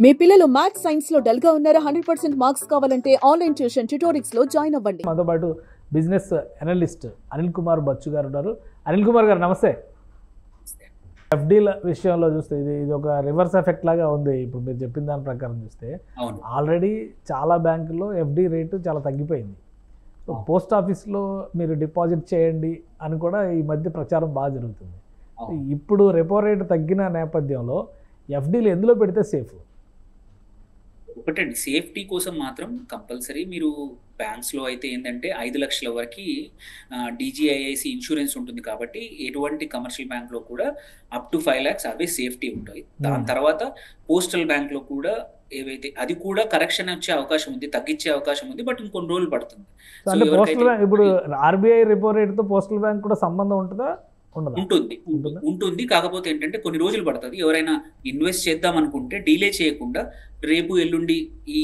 మీ పిల్లలు maths science లో dull గా ఉన్నారా? 100% మార్క్స్ కావాలంటే ఆన్లైన్ ట్యూషన్ ట్యుటోరిక్స్ లో జాయిన్ అవ్వండి. మాతో పాటు బిజినెస్ అనలిస్ట్ అనిల్ కుమార్ బచ్చు గారు ఉన్నారు. అనిల్ కుమార్ గారు నమస్తే. ఎఫ్డీల విషయంలో చూస్తే ఇది ఒక రివర్స్ ఎఫెక్ట్ లాగా ఉంది. ఇప్పుడు మీరు చెప్పిన దాని ప్రకారం చూస్తే ఆల్రెడీ చాలా బ్యాంకుల్లో ఎఫ్డీ రేటు చాలా తగ్గిపోయింది. పోస్ట్ ఆఫీస్లో మీరు డిపాజిట్ చేయండి అని కూడా ఈ మధ్య ప్రచారం బాగా జరుగుతుంది. ఇప్పుడు రెపో రేటు తగ్గిన నేపథ్యంలో ఎఫ్డీలు ఎందులో పెడితే సేఫ్? ఒకటండి, సేఫ్టీ కోసం మాత్రం కంపల్సరీ మీరు బ్యాంక్స్లో అయితే ఏంటంటే 5 లక్షల వరకు డీజీఐఐసి ఇన్సూరెన్స్ ఉంటుంది కాబట్టి ఎటువంటి కమర్షియల్ బ్యాంక్లో కూడా up to 5 lakhs away safety ఉంటాయి. దాని తర్వాత పోస్టల్ బ్యాంక్లో కూడా ఏవైతే అది కూడా కరెక్షన్ వచ్చే అవకాశం ఉంది, తగ్గించే అవకాశం ఉంది, బట్ ఇంకొన్ని రోజులు పడుతుంది. ఇప్పుడు ఆర్బీఐ రెపో రేటుతో పోస్టల్ బ్యాంక్ కూడా సంబంధం ఉంటుందా? ఉంటుంది. కాకపోతే ఏంటంటే కొన్ని రోజులు పడుతుంది. ఎవరైనా ఇన్వెస్ట్ చేద్దాం అనుకుంటే డిలే చేయకుండా రేపు ఎల్లుండి ఈ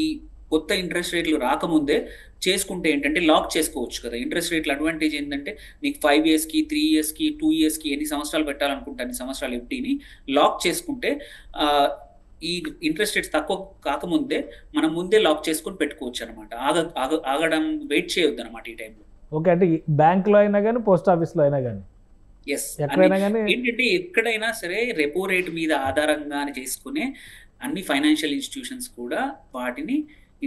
కొత్త ఇంట్రెస్ట్ రేట్లు రాకముందే చేసుకుంటే ఏంటంటే లాక్ చేసుకోవచ్చు కదా. ఇంట్రెస్ట్ రేట్ల అడ్వాంటేజ్ ఏంటంటే మీకు 5 yearsకి 3 yearsకి 2 yearsకి ఎన్ని సంవత్సరాలు పెట్టాలనుకుంటే అన్ని సంవత్సరాలు ఎఫ్డీని లాక్ చేసుకుంటే ఈ ఇంట్రెస్ట్ రేట్స్ తక్కువ కాకముందే మనం ముందే లాక్ చేసుకొని పెట్టుకోవచ్చు అనమాట. ఆగడం వెయిట్ చేయొద్దు అనమాట ఈ టైంలో. ఓకే, అంటే బ్యాంక్లో అయినా కానీ పోస్ట్ ఆఫీస్లో అయినా కానీ ఏంటంటే ఎక్కడైనా సరే రెపో రేట్ మీద ఆధారంగా చేసుకునే అన్ని ఫైనాన్షియల్ ఇన్స్టిట్యూషన్స్ కూడా వాటిని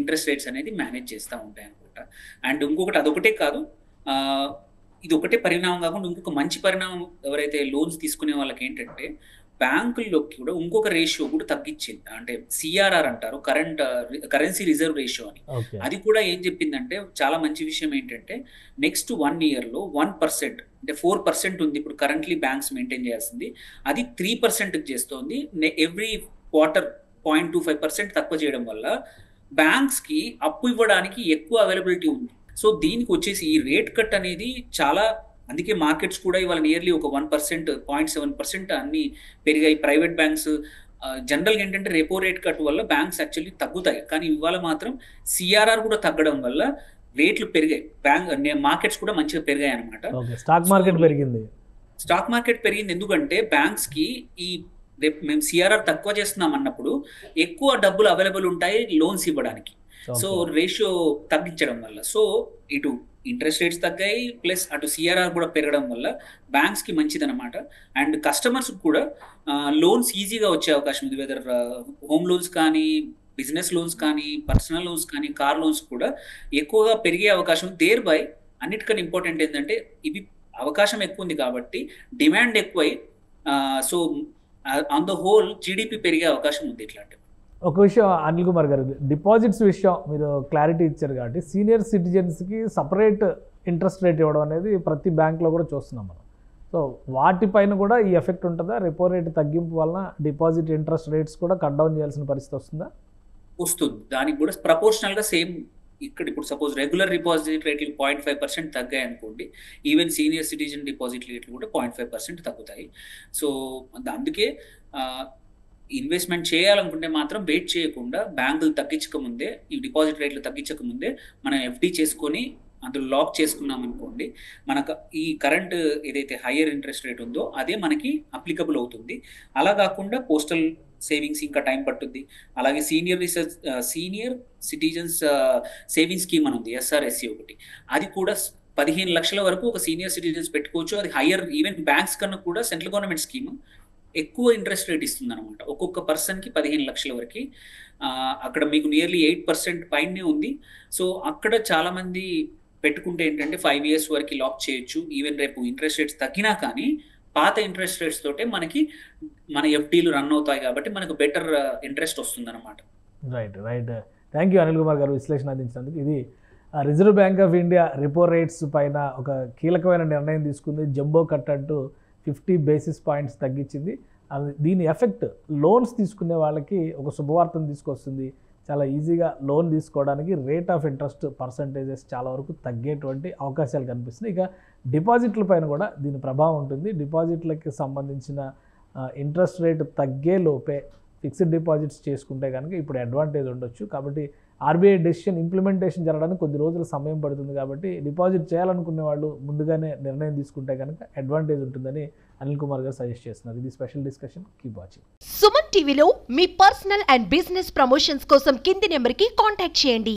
ఇంట్రెస్ట్ రేట్స్ అనేది మేనేజ్ చేస్తూ ఉంటాయి అనమాట. అండ్ ఇంకొకటి అదొకటే కాదు, ఇది ఒకటే పరిణామం కాకుండా ఇంకొక మంచి పరిణామం ఎవరైతే లోన్స్ తీసుకునే వాళ్ళకి ఏంటంటే బ్యాంకుల్లోకి కూడా ఇంకొక రేషియో కూడా తగ్గించింది. అంటే సిఆర్ఆర్ అంటారు, కరెన్సీ రిజర్వ్ రేషియో అని. అది కూడా ఏం చెప్పిందంటే చాలా మంచి విషయం ఏంటంటే నెక్స్ట్ 1 yearలో 1% అంటే 4% ఉంది ఇప్పుడు కరెంట్లీ బ్యాంక్స్ మెయింటైన్ చేయాల్సింది, అది 3% చేస్తోంది. ఎవ్రీ క్వార్టర్ 0.25% తక్కువ చేయడం వల్ల బ్యాంక్స్కి అప్పు ఇవ్వడానికి ఎక్కువ అవైలబిలిటీ ఉంది. సో దీనికి వచ్చేసి ఈ రేట్ కట్ అనేది చాలా, అందుకే మార్కెట్స్ కూడా ఇవాళ నియర్లీ ఒక 1%, 0.7% అన్ని పెరిగాయి. ప్రైవేట్ బ్యాంక్స్ జనరల్గా ఏంటంటే రెపో రేట్ కట్ వల్ల బ్యాంక్స్ యాక్చువల్లీ తగ్గుతాయి, కానీ ఇవాళ మాత్రం సిఆర్ఆర్ కూడా తగ్గడం వల్ల రేట్లు పెరిగాయి. మార్కెట్స్ కూడా మంచిగా పెరిగాయి అనమాట. స్టాక్ మార్కెట్ పెరిగింది ఎందుకంటే బ్యాంక్స్కి ఈ రేపు మేము సిఆర్ఆర్ తక్కువ చేస్తున్నాం అన్నప్పుడు ఎక్కువ డబ్బులు అవైలబుల్ ఉంటాయి లోన్స్ ఇవ్వడానికి. సో రేషియో తగ్గించడం వల్ల సో ఇటు ఇంట్రెస్ట్ రేట్స్ తగ్గాయి, ప్లస్ అటు సిఆర్ఆర్ కూడా పెరగడం వల్ల బ్యాంక్స్కి మంచిది అనమాట. అండ్ కస్టమర్స్ కూడా లోన్స్ ఈజీగా వచ్చే అవకాశం ఉంది. వెదర్ హోమ్ లోన్స్ కానీ, బిజినెస్ లోన్స్ కానీ, పర్సనల్ లోన్స్ కానీ, కార్ లోన్స్ కూడా ఎక్కువగా పెరిగే అవకాశం. దేర్ బై అన్నిటికన్నా ఇంపార్టెంట్ ఏంటంటే ఇవి అవకాశం ఎక్కువ ఉంది కాబట్టి డిమాండ్ ఎక్కువై so on the whole GDP పెరిగే అవకాశం ఉంది. ఇట్లాంటివి ఒక విషయం అనిల్ కుమార్ గారు, డిపాజిట్స్ విషయం మీరు క్లారిటీ ఇచ్చారు కాబట్టి సీనియర్ సిటిజన్స్కి సపరేట్ ఇంట్రెస్ట్ రేట్ ఇవ్వడం అనేది ప్రతి బ్యాంక్లో కూడా చూస్తున్నాం మనం. సో వాటిపైన కూడా ఈ ఎఫెక్ట్ ఉంటుందా? రెపో రేట్ తగ్గింపు వలన డిపాజిట్ ఇంట్రెస్ట్ రేట్స్ కూడా కట్ డౌన్ చేయాల్సిన పరిస్థితి వస్తుందా? వస్తుంది. దానికి కూడా ప్రపోర్షనల్గా సేమ్ ఇక్కడ ఇప్పుడు సపోజ్ రెగ్యులర్ డిపాజిట్ రేట్లు 0.5% తగ్గాయి అనుకోండి, ఈవెన్ సీనియర్ సిటిజన్ డిపాజిట్ రేట్లు కూడా 0.5% తగ్గుతాయి. సో అందుకే ఇన్వెస్ట్మెంట్ చేయాలనుకుంటే మాత్రం వెయిట్ చేయకుండా బ్యాంకులు తగ్గించకముందే, ఈ డిపాజిట్ రేట్లు తగ్గించకముందే మనం ఎఫ్డీ చేసుకొని అందులో లాక్ చేసుకున్నాం అనుకోండి, మనకు ఈ కరెంట్ ఏదైతే హయ్యర్ ఇంట్రెస్ట్ రేట్ ఉందో అదే మనకి అప్లికబుల్ అవుతుంది. అలా కాకుండా పోస్టల్ సేవింగ్స్ ఇంకా టైం పట్టుద్ది. అలాగే సీనియర్ సిటిజన్స్ సేవింగ్స్ స్కీమ్ అని ఉంది, SRSC ఒకటి, అది కూడా 15 లక్షల వరకు ఒక సీనియర్ సిటిజన్స్ పెట్టుకోవచ్చు. అది హయ్యర్, ఈవెన్ బ్యాంక్స్ కన్నా కూడా సెంట్రల్ గవర్నమెంట్ స్కీమ్ ఎక్కువ ఇంట్రెస్ట్ రేట్ ఇస్తుంది అనమాట. ఒక్కొక్క పర్సన్కి 15 లక్షల వరకు. అక్కడ మీకు నియర్లీ 8% పైనే ఉంది. సో అక్కడ చాలామంది పెట్టుకుంటే ఏంటంటే 5 years వరకు లాక్ చేయొచ్చు. ఈవెన్ రేపు ఇంట్రెస్ట్ రేట్స్ తగ్గినా కానీ పాత ఇంట్రెస్ట్ రేట్స్ తోటే మనకి మన ఎఫ్డీలు రన్ అవుతాయి కాబట్టి మనకు బెటర్ ఇంట్రెస్ట్ వస్తుంది అనమాట. Right. Thank you Anil Kumar గారు విశ్లేషణ అందించినందుకు. ఇది reserve bank of India repo rates పైన ఒక కీలకమైన నిర్ణయం తీసుకుంది. జంబో కట్ అంటూ 50 basis points తగ్గించింది. దీని ఎఫెక్ట్ లోన్స్ తీసుకునే వాళ్ళకి ఒక శుభవార్తను తీసుకొస్తుంది. చాలా ఈజీగా లోన్ తీసుకోవడానికి రేట్ ఆఫ్ ఇంట్రెస్ట్ పర్సంటేజెస్ చాలా వరకు తగ్గేటువంటి అవకాశాలు కనిపిస్తున్నాయి. ఇక డిపాజిట్ల పైన కూడా దీని ప్రభావం ఉంటుంది. డిపాజిట్లకి సంబంధించిన ఇంట్రెస్ట్ రేట్ తగ్గే లోపే ఫిక్స్డ్ డిపాజిట్స్ చేసుకుంటే కనుక ఇప్పుడు అడ్వాంటేజ్ ఉండొచ్చు. కాబట్టి ఆర్బీఐ డెసిషన్ ఇంప్లిమెంటేషన్ జరగడానికి కొద్ది రోజుల సమయం పడుతుంది. కాబట్టి డిపాజిట్ చేయాలనుకునే వాళ్ళు ముందుగానే నిర్ణయం తీసుకుంటే కనుక అడ్వాంటేజ్ ఉంటుందని అనిల్ కుమార్ గారు సజెస్ట్ చేస్తున్నారు. ఇది special discussion. Keep watching. Suman టీవీలో మీ పర్సనల్ అండ్ బిజినెస్ ప్రమోషన్స్ కోసం కింది నెంబర్కి కాంటాక్ట్ చేయండి.